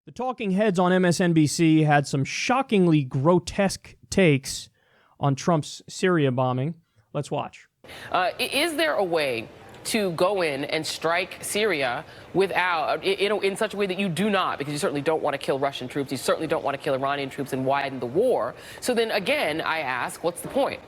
The talking heads on MSNBC had some shockingly grotesque takes on Trump's Syria bombing. Let's watch. Is there a way to go in and strike Syria without, in such a way that you do not, because you certainly don't want to kill Russian troops, you certainly don't want to kill Iranian troops and widen the war. So then again, I ask, what's the point?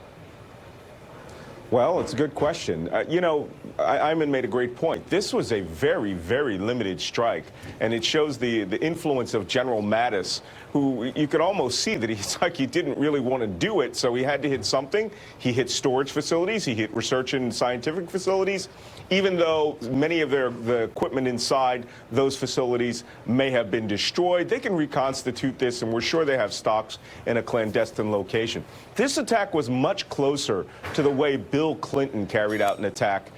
Well, it's a good question. Ayman made a great point. This was a very, very limited strike, and it shows the influence of General Mattis, who you could almost see that he's like he didn't really want to do it, so he had to hit something. He hit storage facilities, he hit research and scientific facilities, even though many of the equipment inside those facilities may have been destroyed. They can reconstitute this, and we're sure they have stocks in a clandestine location. This attack was much closer to the way Bill Clinton carried out an attack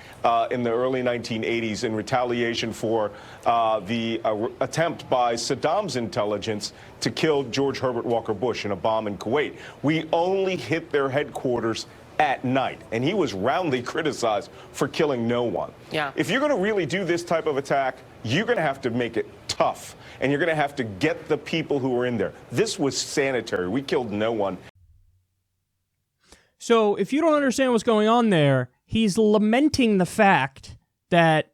in the early 1980s in retaliation for the attempt by Saddam's intelligence to kill George Herbert Walker Bush in a bomb in Kuwait. We only hit their headquarters at night, and he was roundly criticized for killing no one. Yeah. If you're going to really do this type of attack, you're going to have to make it tough, and you're going to have to get the people who were in there. This was sanitary. We killed no one. So if you don't understand what's going on there, he's lamenting the fact that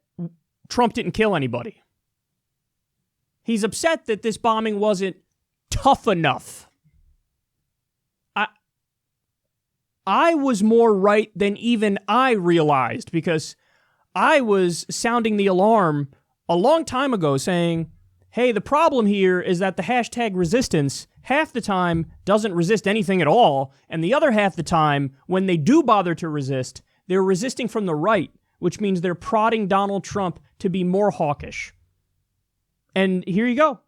Trump didn't kill anybody. He's upset that this bombing wasn't tough enough. I was more right than even I realized, because I was sounding the alarm a long time ago saying, hey, the problem here is that the hashtag resistance half the time doesn't resist anything at all, and the other half the time, when they do bother to resist, they're resisting from the right, which means they're prodding Donald Trump to be more hawkish. And here you go.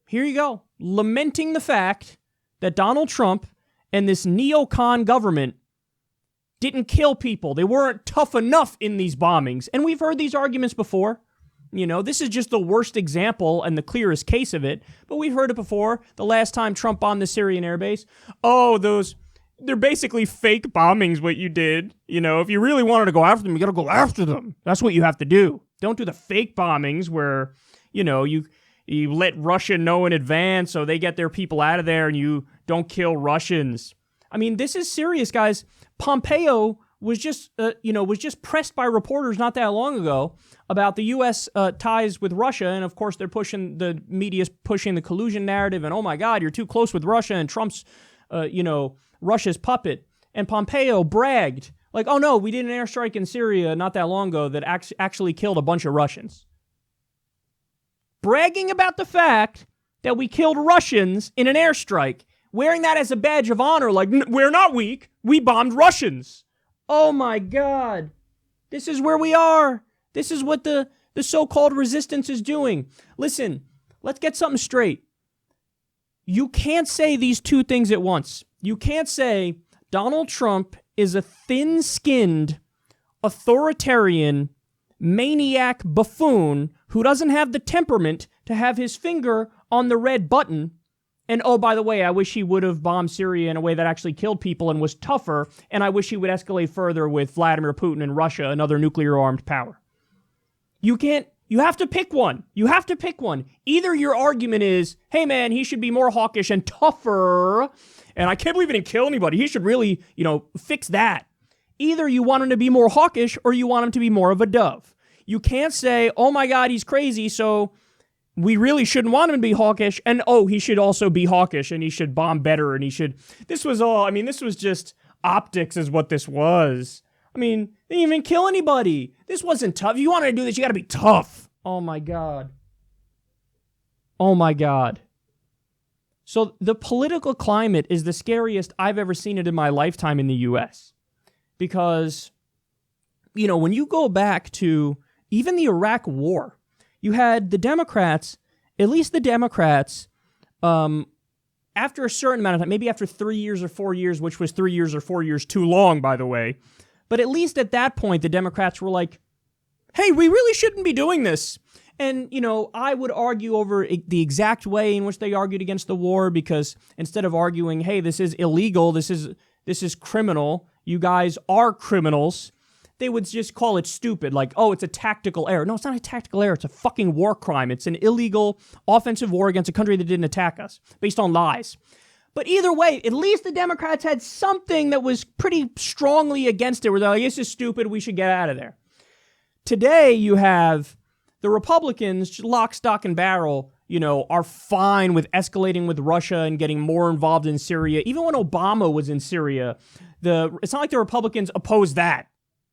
Here you go. Lamenting the fact that Donald Trump and this neocon government didn't kill people. They weren't tough enough in these bombings. And we've heard these arguments before. You know, this is just the worst example and the clearest case of it. But we've heard it before. The last time Trump bombed the Syrian airbase. Oh, they're basically fake bombings, what you did. You know, if you really wanted to go after them, you got to go after them. That's what you have to do. Don't do the fake bombings where, you know, you let Russia know in advance so they get their people out of there and you don't kill Russians. I mean, this is serious, guys. Pompeo was just pressed by reporters not that long ago about the U.S. Ties with Russia, and of course the media's pushing the collusion narrative, and oh my God, you're too close with Russia, and Trump's, Russia's puppet. And Pompeo bragged, like, oh no, we did an airstrike in Syria not that long ago that actually killed a bunch of Russians. Bragging about the fact that we killed Russians in an airstrike, wearing that as a badge of honor, like, we're not weak, we bombed Russians. Oh my God. This is where we are. This is what the so-called resistance is doing. Listen, let's get something straight. You can't say these two things at once. You can't say Donald Trump is a thin-skinned, authoritarian, maniac buffoon who doesn't have the temperament to have his finger on the red button. And oh, by the way, I wish he would have bombed Syria in a way that actually killed people and was tougher, and I wish he would escalate further with Vladimir Putin and Russia, another nuclear-armed power. You have to pick one. You have to pick one. Either your argument is, hey man, he should be more hawkish and tougher, and I can't believe he didn't kill anybody. He should really, fix that. Either you want him to be more hawkish or you want him to be more of a dove. You can't say, oh my God, he's crazy, so we really shouldn't want him to be hawkish, and oh, he should also be hawkish, and he should bomb better, and he should... This was just optics is what this was. I mean, they didn't even kill anybody. This wasn't tough. If you want to do this, you got to be tough. Oh my God. Oh my God. So the political climate is the scariest I've ever seen it in my lifetime in the U.S. Because, when you go back to even the Iraq War, you had the Democrats, at least the Democrats, after a certain amount of time, maybe after 3 years or 4 years, which was 3 years or 4 years too long, by the way, but at least at that point, the Democrats were like, hey, we really shouldn't be doing this. And, I would argue over the exact way in which they argued against the war, because instead of arguing, hey, this is illegal, this is criminal, you guys are criminals, they would just call it stupid, like, oh, it's a tactical error. No, it's not a tactical error. It's a fucking war crime. It's an illegal offensive war against a country that didn't attack us, based on lies. But either way, at least the Democrats had something that was pretty strongly against it, where they're like, this is stupid, we should get out of there. Today, you have the Republicans, lock, stock, and barrel, are fine with escalating with Russia and getting more involved in Syria. Even when Obama was in Syria, it's not like the Republicans opposed that.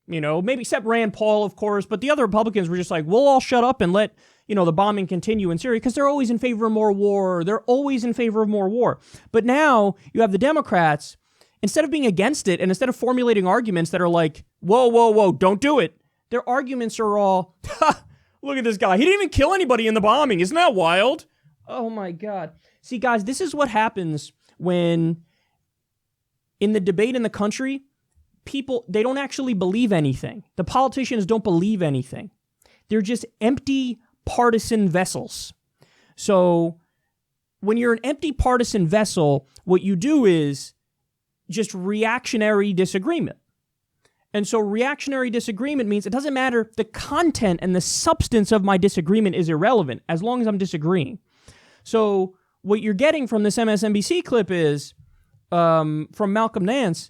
Maybe except Rand Paul, of course, but the other Republicans were just like, we'll all shut up and let, the bombing continue in Syria, because they're always in favor of more war. They're always in favor of more war. But now you have the Democrats, instead of being against it, and instead of formulating arguments that are like, whoa, don't do it, their arguments are all, look at this guy. He didn't even kill anybody in the bombing. Isn't that wild? Oh my God. See, guys, this is what happens when, in the debate in the country, people, they don't actually believe anything. The politicians don't believe anything. They're just empty partisan vessels. So when you're an empty partisan vessel, what you do is just reactionary disagreement. And so reactionary disagreement means it doesn't matter. The content and the substance of my disagreement is irrelevant as long as I'm disagreeing. So what you're getting from this MSNBC clip is from Malcolm Nance,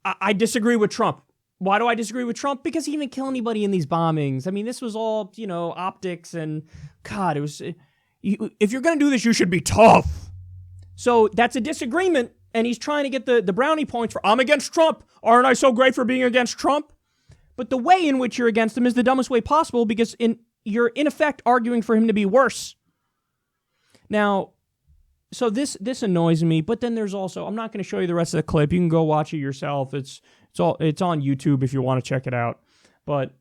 I disagree with Trump. Why do I disagree with Trump? Because he didn't kill anybody in these bombings. I mean, this was all, optics, and God, it was, if you're going to do this, you should be tough. So that's a disagreement, and he's trying to get the brownie points for, I'm against Trump. Aren't I so great for being against Trump? But the way in which you're against him is the dumbest way possible, because you're in effect arguing for him to be worse. Now, so this annoys me, but then there's also, I'm not going to show you the rest of the clip. You can go watch it yourself. It's on YouTube if you want to check it out. But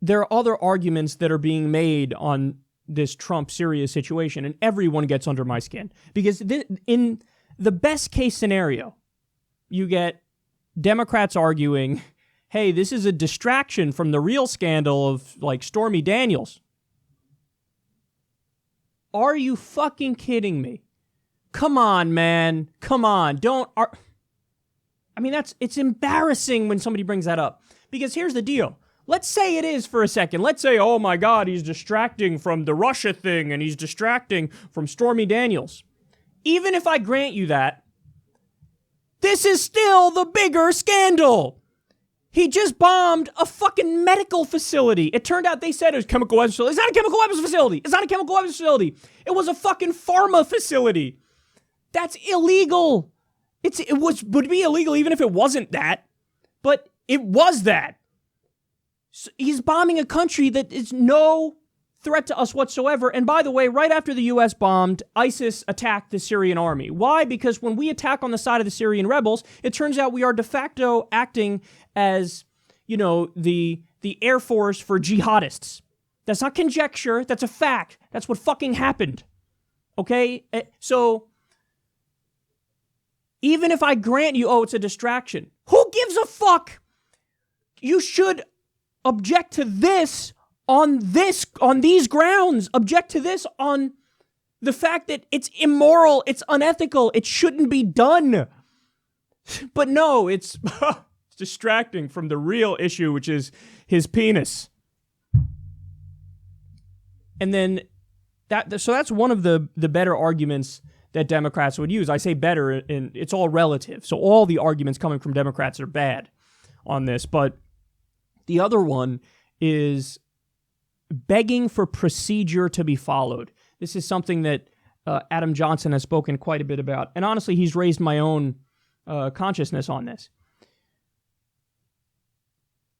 there are other arguments that are being made on this Trump-Syria situation, and everyone gets under my skin. Because in the best case scenario, you get Democrats arguing, hey, this is a distraction from the real scandal of, like, Stormy Daniels. Are you fucking kidding me? Come on, man. Come on. It's embarrassing when somebody brings that up. Because here's the deal. Let's say it is for a second. Let's say, oh my God, he's distracting from the Russia thing and he's distracting from Stormy Daniels. Even if I grant you that, this is still the bigger scandal. He just bombed a fucking medical facility. It turned out they said it was a chemical weapons facility. It's not a chemical weapons facility. It's not a chemical weapons facility. It was a fucking pharma facility. That's illegal. It would be illegal even if it wasn't that. But it was that. So he's bombing a country that is no threat to us whatsoever. And by the way, right after the U.S. bombed, ISIS attacked the Syrian army. Why? Because when we attack on the side of the Syrian rebels, it turns out we are de facto acting as, the Air Force for jihadists. That's not conjecture. That's a fact. That's what fucking happened. Okay? So even if I grant you, it's a distraction, who gives a fuck? You should object to this on these grounds. Object to this on the fact that it's immoral, it's unethical, it shouldn't be done. But no, it's distracting from the real issue, which is his penis. And then that's one of the better arguments that Democrats would use. I say better, and it's all relative. So all the arguments coming from Democrats are bad on this. But the other one is begging for procedure to be followed. This is something that Adam Johnson has spoken quite a bit about. And honestly, he's raised my own consciousness on this.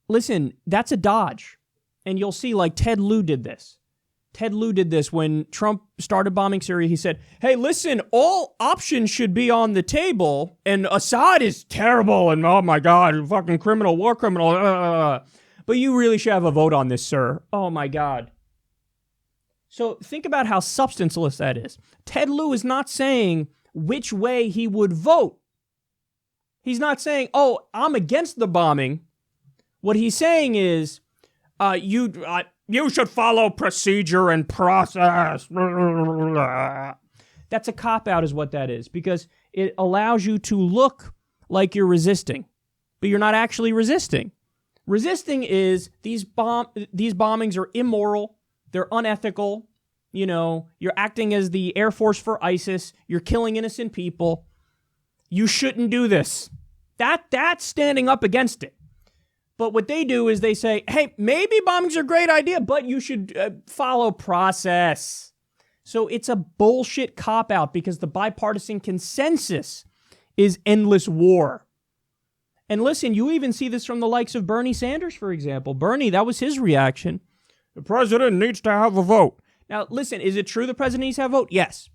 Listen, that's a dodge. And you'll see, like, Ted Lieu did this. Ted Lieu did this when Trump started bombing Syria. He said, hey, listen, all options should be on the table, and Assad is terrible, and oh my God, fucking criminal, war criminal, but you really should have a vote on this, sir. Oh my God. So think about how substanceless that is. Ted Lieu is not saying which way he would vote. He's not saying, I'm against the bombing. What he's saying is, you should follow procedure and process. That's a cop-out is what that is, because it allows you to look like you're resisting, but you're not actually resisting. Resisting is these bombings are immoral, they're unethical. You know, you're acting as the Air Force for ISIS, you're killing innocent people. You shouldn't do this. That's standing up against it. But what they do is they say, hey, maybe bombings are a great idea, but you should follow process. So it's a bullshit cop-out because the bipartisan consensus is endless war. And listen, you even see this from the likes of Bernie Sanders, for example. Bernie, that was his reaction. The president needs to have a vote. Now, listen, is it true the president needs to have a vote? Yes.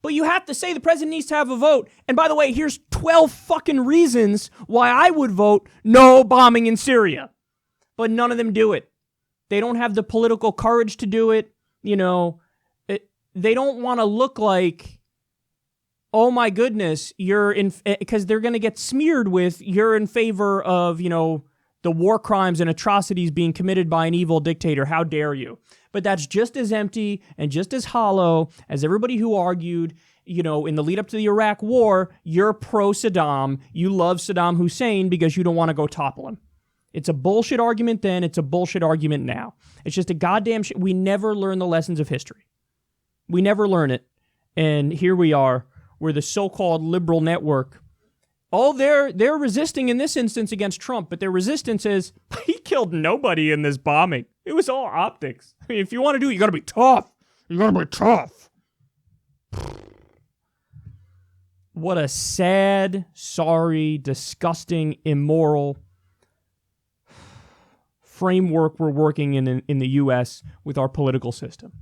But you have to say the president needs to have a vote. And by the way, here's 12 fucking reasons why I would vote no bombing in Syria. But none of them do it. They don't have the political courage to do it. You know, they don't want to look like, oh my goodness, you're in, because they're going to get smeared with, you're in favor of, you know, the war crimes and atrocities being committed by an evil dictator. How dare you? But that's just as empty and just as hollow as everybody who argued, you know, in the lead up to the Iraq war, you're pro-Saddam. You love Saddam Hussein because you don't want to go topple him. It's a bullshit argument then. It's a bullshit argument now. It's just a goddamn shit. We never learn the lessons of history. We never learn it. And here we are. We're the so-called liberal network. Oh, they're resisting in this instance against Trump, but their resistance is, he killed nobody in this bombing. It was all optics. I mean, if you want to do it, you got to be tough. You got to be tough. What a sad, sorry, disgusting, immoral framework we're working in the U.S. with our political system.